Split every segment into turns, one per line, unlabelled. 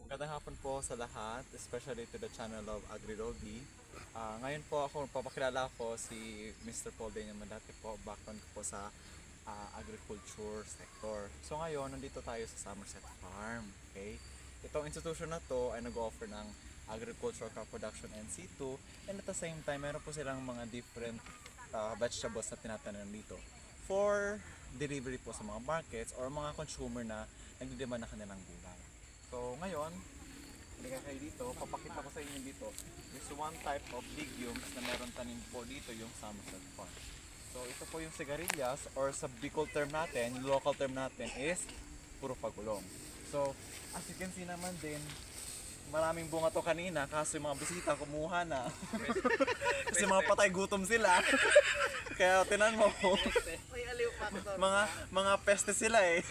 Magandang hapon po sa lahat, especially to the channel of AgriRoby. Ngayon po papakilala ko si Mr. Paul Daniel Mandate po. Background ko po sa agriculture sector. So ngayon, nandito tayo sa Somerset Farm. Okay? Itong institution na to ay nag-offer ng agricultural crop production and situ, and at the same time, meron po silang mga different vegetables na tinatanim dito for delivery po sa mga markets or mga consumer na nagdidemand na kanilang gulay. So ngayon, halika kayo dito, papakita ko sa inyo dito is one type of legumes na meron tanim po dito yung Somerset Farm. So ito po yung sigarilyas, or sa Bicol term natin, yung local term natin is puro pagulong. So as you can see naman din, maraming bunga to kanina kaso yung mga bisita kumuha na. Kasi mga patay gutom sila. Kaya tinan mo,
May aliw pa to.
mga peste sila eh.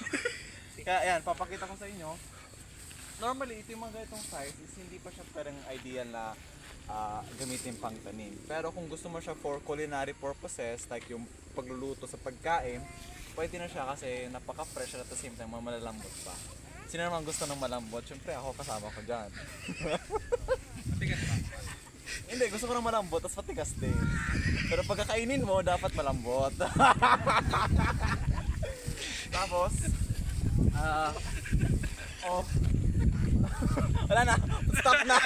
Kaya ayan, papakita ko sa inyo. Normally, ito yung mga ganitong size is hindi pa siya parang ideal na gamitin pang tanim. Pero kung gusto mo siya for culinary purposes, like yung pagluluto sa pagkain, pwede na siya kasi napaka-fresh at the same time malalambot pa. Sino naman gusto ng malambot? Siyempre ako kasama ko dyan.
Matigas pa.
Hindi, gusto ko ng malambot, tapos matigas din. Pero pagkakainin mo, dapat malambot. Tapos, oh, wala na, stop na.